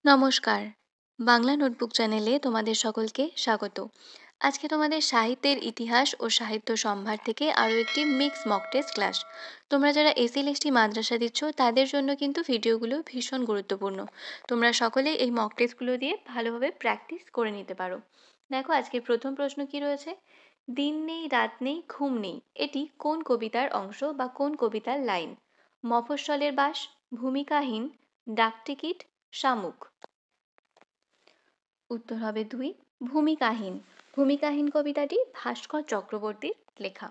নমস্কার। বাংলা নোটবুক চ্যানেলে তোমাদের সকলকে স্বাগত। আজকে তোমাদের সাহিত্যের ইতিহাস ও সাহিত্য সম্ভার থেকে আরও একটি মিক্স মক টেস্ট ক্লাস। তোমরা যারা এসএলএসটি মাদ্রাসা দিচ্ছ তাদের জন্য কিন্তু ভিডিওগুলো ভীষণ গুরুত্বপূর্ণ। তোমরা সকলেই এই মক টেস্টগুলো দিয়ে ভালোভাবে প্র্যাকটিস করে নিতে পারো। দেখো আজকের প্রথম প্রশ্ন কি রয়েছে। দিন নেই রাত নেই ঘুম নেই, এটি কোন কবিতার অংশ বা কোন কবিতার লাইন? মফস্বলের বাস, ভূমিকাহীন, ডাকটিকিট, শামুক। উত্তর হবে 2, ভূমিকাহীন। ভূমিকাহীন কবিতাটি ভাস্কর চক্রবর্তীর লেখা।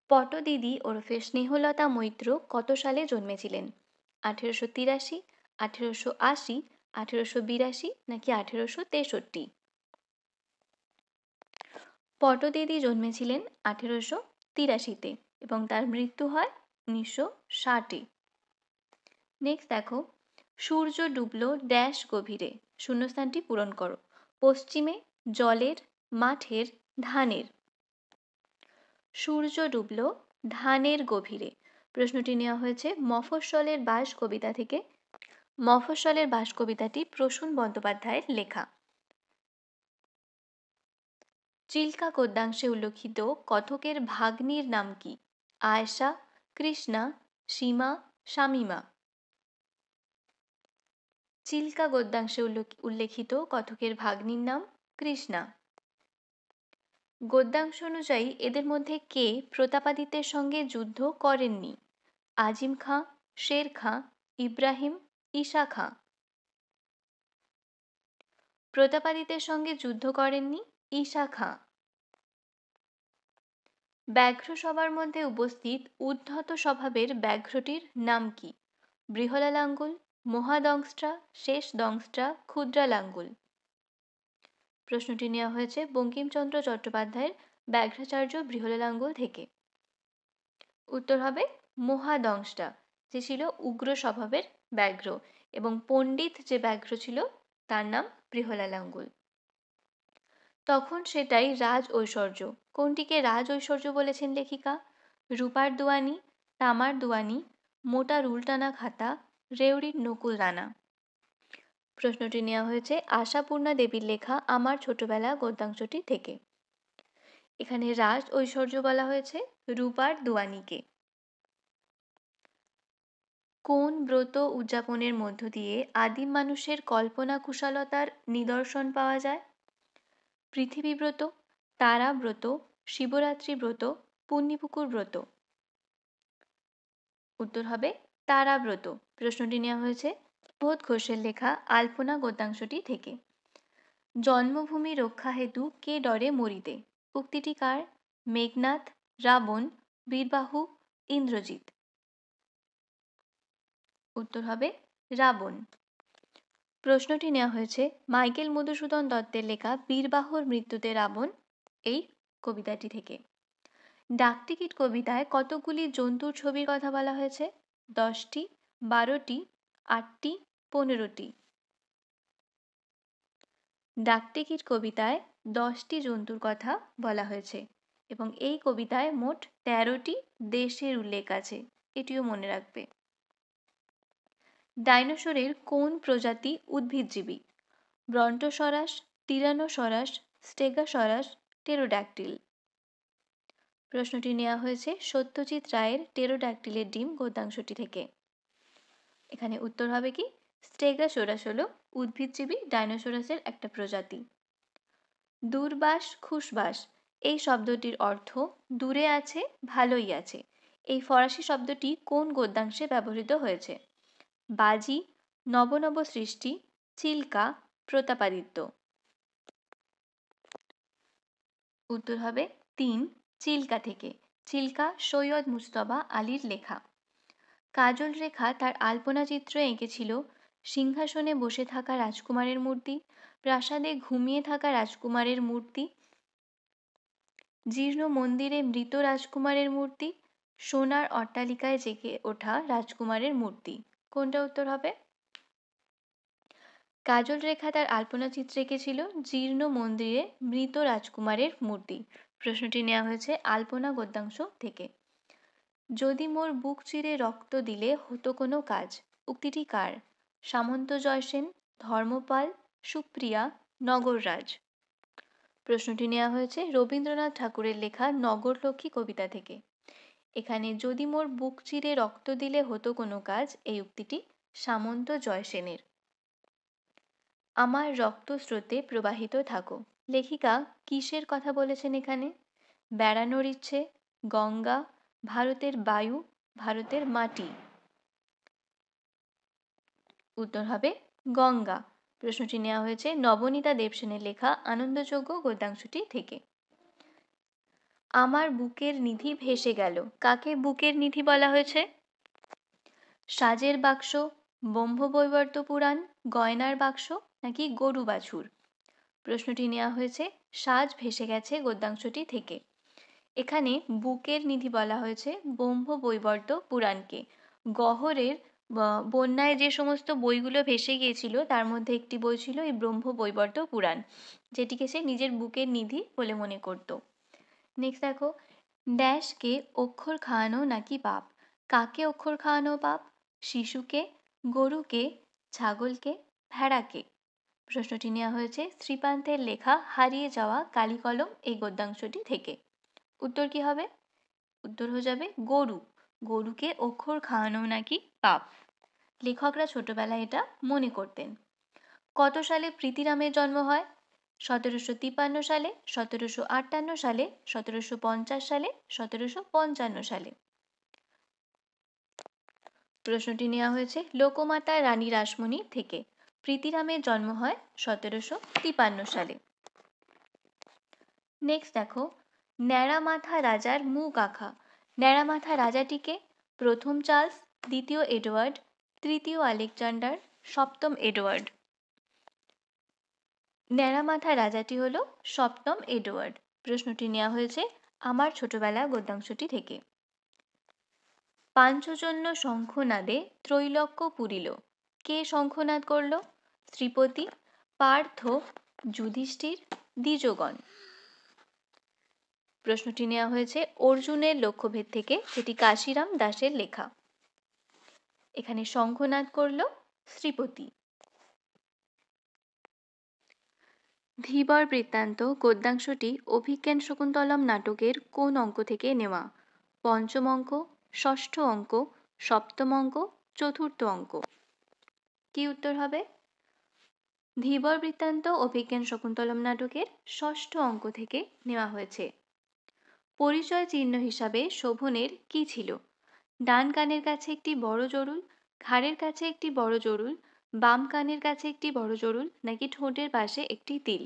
পটদিদি ওরফে স্নেহলতা মৈত্র কত সালে জন্মেছিলেন? 1883, 1880, 1882 নাকি 1863? পটদিদি জন্মেছিলেন 1883-তে এবং তার মৃত্যু হয় 1960-এ। নেক্সট দেখো, সূর্য ডুবলো ড্যাশ গভীরে, শূন্যস্থানটি পূরণ করো। পশ্চিমে, জলের, মাঠের, ধানের। সূর্য ডুবলো ধানের গভীরে প্রশ্নটি নেওয়া হয়েছে মফস্বলের বাস কবিতা থেকে। মফস্বলের বাস কবিতাটি প্রসূন বন্দ্যোপাধ্যায়ের লেখা। চিল্কা গদ্যাংশে উল্লেখিত কথকের ভাগ্নির নাম কি? আয়েশা, কৃষ্ণা, সীমা, শামীমা। চিল্কা গদ্যাংশে উল্লেখিত কথকের ভাগ্নির নাম কৃষ্ণা। গদ্যাংশ অনুযায়ী এদের মধ্যে কে প্রতাপাদিত্যের সঙ্গে যুদ্ধ করেননি? আজিম খাঁ, শের খাঁ, ইব্রাহিম, ঈশা খাঁ। প্রতাপাদিত্যের সঙ্গে যুদ্ধ করেননি ঈশা খাঁ। ব্যাঘ্র সভার মধ্যে উপস্থিত উদ্ধত স্বভাবের ব্যাঘ্রটির নাম কি? বৃহলা লাঙ্গুল, মহাদংস্ট্রা, শেষ দংস্ট্রা, ক্ষুদ্রা লাঙ্গুল। প্রশ্নটি নেওয়া হয়েছে বঙ্কিমচন্দ্র চট্টোপাধ্যায়ের ব্যাঘ্রাচার্য বৃহলা লাঙ্গুল থেকে। উত্তর হবে মহাদংস্ট্রা, যে ছিল উগ্র স্বভাবের ব্যাঘ্র, এবং পণ্ডিত যে ব্যাঘ্র ছিল তার নাম বৃহলা লাঙ্গুল। তখন সেটাই রাজ ঐশ্বর্য। কোনটিকে রাজ ঐশ্বর্য বলেছেন লেখিকা? রূপার দুয়ানি, তামার দুয়ানি, মোটা রুলটানা খাতা, রেওড়ির নকুল রানা। প্রশ্নটি নেওয়া হয়েছে আশাপূর্ণা দেবীর লেখা আমার ছোটবেলা গদ্যাংশটি থেকে। এখানে রাজ ঐশ্বর্য বলা হয়েছে রূপার দুয়ানিকে। কোন ব্রত উদযাপনের মধ্য দিয়ে আদিম মানুষের কল্পনা কুশলতার নিদর্শন পাওয়া যায়? পৃথিবী ব্রত, তারা ব্রত, শিবরাত্রি ব্রত, পুণ্যিপুকুর ব্রত। উত্তর হবে তারা ব্রত। প্রশ্নটি নেওয়া হয়েছে বোধ ঘোষের লেখা আলপনা গদ্যাংশটি থেকে। জন্মভূমি রক্ষা হেতু কে ডরে মরিতে? উক্তিটি কার? মেঘনাদ, রাবণ, বীরবাহু, ইন্দ্রজিৎ। উত্তর হবে রাবণ। প্রশ্নটি নেওয়া হয়েছে মাইকেল মধুসূদন দত্তের লেখা বীরবাহুর মৃত্যুতে রাবণ এই কবিতাটি থেকে। ডাকটিকিট কবিতায় কতগুলি জন্তুর ছবির কথা বলা হয়েছে? 10টি, 12টি, 8টি, 15টি। ডাকটিকিট কবিতায় 10টি জন্তুর কথা বলা হয়েছে এবং এই কবিতায় মোট 13টি দেশের উল্লেখ আছে, এটিও মনে রাখবে। ডাইনোসরের কোন প্রজাতি উদ্ভিদজীবী? Brontosaurus, tyrannosaurus, stegosaurus, pterodactyl. প্রশ্নটি নেওয়া হয়েছে সত্যজিৎ রায়ের টেরোড্যাকটিলের ডিম গদ্যাংশটি থেকে। এখানে উত্তর হবে কি? স্টেগোসরাস হলো উদ্ভিদজীবী ডাইনোসরাসের একটা প্রজাতি। দূরবাস খুশবাস এই শব্দটির অর্থ দূরে আছে ভালোই আছে। এই ফরাসি শব্দটি কোন গদ্যাংশে ব্যবহৃত হয়েছে? বাজি, নব নব সৃষ্টি, চিল্কা, প্রতাপাদিত্য। উত্তর হবে 3, চিল্কা থেকে। চিল্কা সৈয়দ মুজতবা আলীর লেখা। কাজল রেখা তার আলপনা চিত্রে এঁকেছিল সিংহাসনে বসে থাকা রাজকুমারের মূর্তি, প্রাসাদে ঘুমিয়ে থাকা রাজকুমারের মূর্তি, জীর্ণ মন্দিরে মৃত রাজকুমারের মূর্তি, সোনার অট্টালিকায় জেগে ওঠা রাজকুমারের মূর্তি। কোনটা উত্তর হবে? কাজল রেখা তার আলপনা চিত্রে এঁকেছিল জীর্ণ মন্দিরে মৃত রাজকুমারের মূর্তি। প্রশ্নটি নেওয়া হয়েছে আলপনা গদ্যাংশ থেকে। যদি মোর বুক চিরে রক্ত দিলে হতো কোনো কাজ, উক্তিটি কার? সামন্ত জয়সেন, ধর্মপাল, সুপ্রিয়া, নগররাজ। প্রশ্নটি নেওয়া হয়েছে রবীন্দ্রনাথ ঠাকুরের লেখা নগরলক্ষ্মী কবিতা থেকে। এখানে যদি মোর বুক চিরে রক্ত দিলে হতো কোনো কাজ, এই উক্তিটি সামন্ত জয়সেনের। আমার রক্ত স্রোতে প্রবাহিত থাকো, লেখিকা কিসের কথা বলেছেন এখানে? বেড়ানোর ইচ্ছে, গঙ্গা, ভারতের বায়ু, ভারতের মাটি। উত্তর হবে গঙ্গা। প্রশ্নটি নেওয়া হয়েছে নবনীতা দেবসেনের লেখা আনন্দযজ্ঞ গদ্যাংশটি থেকে। আমার বুকের নিধি ভেসে গেল, কাকে বুকের নিধি বলা হয়েছে? সাজের বাক্স, ব্রহ্মবৈবর্ত পুরাণ, গয়নার বাক্স নাকি গরু বাছুর? প্রশ্নটি নেওয়া হয়েছে সাজ ভেসে গেছে গদ্যাংশটি থেকে। এখানে বুকের নিধি বলা হয়েছে ব্রহ্মবৈবর্ত পুরাণকে। গহ্বরের বন্যায় যে সমস্ত বইগুলো ভেসে গিয়েছিল তার মধ্যে একটি বই ছিল এই ব্রহ্মবৈবর্ত পুরাণ, যেটিকে সে নিজের বুকের নিধি বলে মনে করত। নেক্সট দেখো, ড্যাশকে অক্ষর খাওয়ানো নাকি পাপ? কাকে অক্ষর খাওয়ানো পাপ? শিশুকে, গরুকে, ছাগলকে, ভেড়াকে? প্রশ্নটি নেওয়া হয়েছে শ্রীপান্তের লেখা হারিয়ে যাওয়া কালিকলম এই গদ্যাংশটি থেকে। উত্তর কি হবে? উত্তর হয়ে যাবে গরু। গরুকে অক্ষর খাওয়ানো নাকি পাপ। লেখকরা ছোটবেলায় এটা মনে করতেন। কত সালে প্রীতিরামের জন্ম হয়? 1753 সালে, 1758 সালে, 1750 সালে, 1755 সালে? প্রশ্নটি নেওয়া হয়েছে লোকমাতা রানী রাসমণি থেকে। প্রীতিরামের জন্ম হয় 1753 সালে। নেক্সট দেখো, ন্যাড়ামাথা রাজার মুখ আঁকা। ন্যাড়ামাথা রাজাটিকে? প্রথম চার্লস, দ্বিতীয় এডওয়ার্ড, তৃতীয় আলেকজান্ডার, সপ্তম এডওয়ার্ড? ন্যাড়ামাথা রাজাটি হল সপ্তম এডওয়ার্ড। প্রশ্নটি নেওয়া হয়েছে আমার ছোটবেলা গদ্যাংশটি থেকে। পাঞ্চজন্য শঙ্খনাদে ত্রৈলোক্য পুরিল, কে শঙ্খনাদ করল? শ্রীপতি, পার্থ, যুধিষ্ঠির, দ্বিজগণ? প্রশ্নটি নেওয়া হয়েছে অর্জুনের লক্ষ্যভেদ থেকে, যেটি কাশিরাম দাসের লেখা। এখানে শঙ্খনাদ করল শ্রীপতি। ধীবর বৃত্তান্ত গদ্যাংশটি অভিজ্ঞান শকুন্তলম নাটকের কোন অঙ্ক থেকে নেওয়া? পঞ্চম অঙ্ক, ষষ্ঠ অঙ্ক, সপ্তম অঙ্ক, চতুর্থ অঙ্ক? কি উত্তর হবে? ধীবর বৃত্তান্ত অভিজ্ঞান শকুন্তলম নাটকের ষষ্ঠ অঙ্ক থেকে নেওয়া হয়েছে। পরিচয় চিহ্ন হিসাবে শোভনের কি ছিল? ডান কানের কাছে একটি বড় জরুল, ঘাড়ের কাছে একটি বড় জরুল, বাম কানের কাছে একটি বড় জরুল নাকি ঠোঁটের পাশে একটি তিল?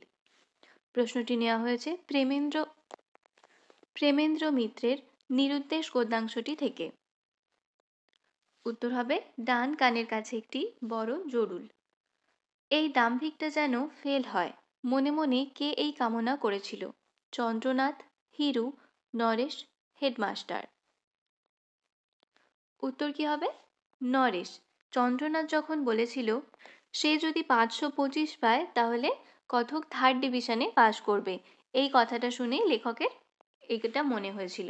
প্রশ্নটি নেওয়া হয়েছে প্রেমেন্দ্র মিত্রের নিরুদ্দেশ গদ্যাংশটি থেকে। উত্তর হবে ডান কানের কাছে একটি বড় জরুল। এই দাম্ভিকটা যেন ফেল হয়, মনে মনে কে এই কামনা করেছিল? চন্দ্রনাথ, হিরু, নরেশ, হেডমাস্টার? উত্তর কি হবে? নরেশ। চন্দ্রনাথ যখন বলেছিল সে যদি 525 পায় তাহলে কথক থার্ড ডিভিশনে পাশ করবে, এই কথাটা শুনেই লেখকের এটা মনে হয়েছিল।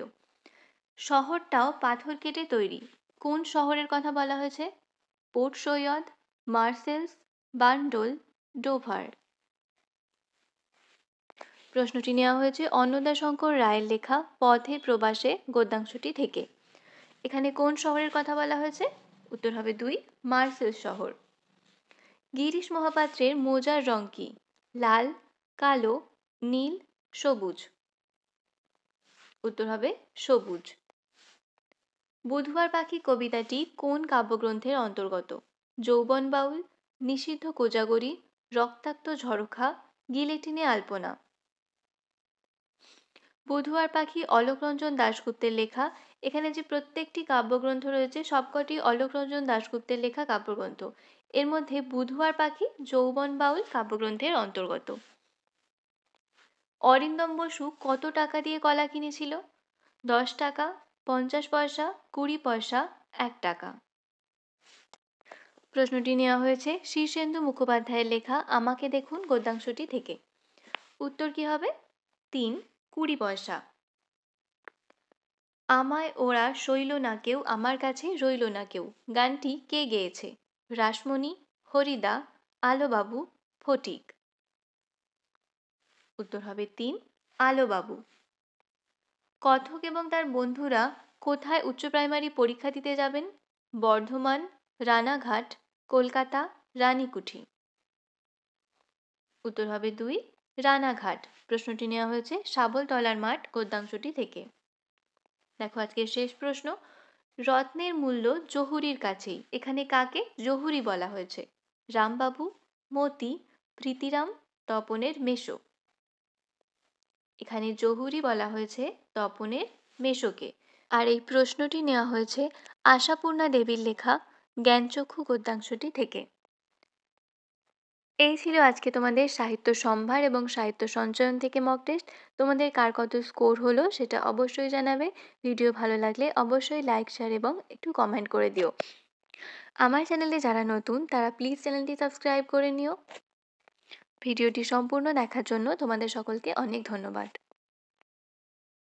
শহরটাও পাথর কেটে তৈরি, কোন শহরের কথা বলা হয়েছে? Port Said, Marseilles, Bandol, Dover? প্রশ্নটি নেওয়া হয়েছে অন্নদাশঙ্কর রায়ের লেখা পথে প্রবাসে গদ্যাংশটি থেকে। এখানে কোন শহরের কথা বলা হয়েছে? উত্তর হবে 2, মার্সেলস শহর। গিরিশ মহাপাত্রের মোজার রং কি? লাল, কালো, নীল, সবুজ? উত্তর হবে সবুজ। বুধবার পাখি কবিতাটি কোন কাব্যগ্রন্থের অন্তর্গত? যৌবন বাউল, নিষিদ্ধ কোজাগরী, রক্তাক্ত ঝরোখা, গিলেটিনে আলপনা? বুধবার পাখি অলোকরঞ্জন দাশগুপ্তের লেখা। এখানে যে প্রত্যেকটি কাব্যগ্রন্থ রয়েছে সবকটি অলোকরঞ্জন দাশগুপ্তের লেখা কাব্যগ্রন্থ। এর মধ্যে বুধবার পাখি যৌবন বাউল কাব্যগ্রন্থের অন্তর্গত। অরিন্দম বসু কত টাকা দিয়ে কলা কিনেছিল? 10 টাকা, 50 পয়সা, 20 পয়সা, 1 টাকা? প্রশ্নটি নেওয়া হয়েছে শীর্ষেন্দু মুখোপাধ্যায়ের লেখা আমাকে দেখুন গদ্যাংশটি থেকে। উত্তর কি হবে? 3, 20 পয়সা। আমায় ওরা সইল না কেউ, আমার কাছে রইল না কেউ, গানটি কে গেয়েছে? রাসমণি, হরিদা, আলোবাবু, ফটিক। উত্তর হবে ৩, আলোবাবু। কথক এবং তার বন্ধুরা কোথায় উচ্চ প্রাইমারি পরীক্ষা দিতে যাবেন? বর্ধমান, রানাঘাট, কলকাতা, রানীকুঠি। উত্তর হবে ২, রানাঘাট। প্রশ্নটি নেওয়া হয়েছে শাবলতলার মাঠ গদ্যাংশটি থেকে। দেখো আজকের শেষ প্রশ্ন, রত্নের মূল্য জহুরির কাছেই, এখানে কাকে জহুরি বলা হয়েছে? রামবাবু, মতি, প্রীতিরাম, তপনের মেশো। এখানে জহুরি বলা হয়েছে তপনের মেশোকে। আর এই প্রশ্নটি নেওয়া হয়েছে আশাপূর্ণা দেবীর লেখা জ্ঞানচক্ষু গদ্যাংশটি থেকে। এই ছিল আজকে তোমাদের সাহিত্য সম্ভার এবং সাহিত্য সঞ্চয়ন থেকে মক টেস্ট। তোমাদের কার কত স্কোর হলো সেটা অবশ্যই জানাবে। ভিডিও ভালো লাগলে অবশ্যই লাইক, শেয়ার এবং একটু কমেন্ট করে দিও। আমার চ্যানেলে যারা নতুন তারা প্লিজ চ্যানেলটি সাবস্ক্রাইব করে নিও। ভিডিওটি সম্পূর্ণ দেখার জন্য তোমাদের সকলকে অনেক ধন্যবাদ।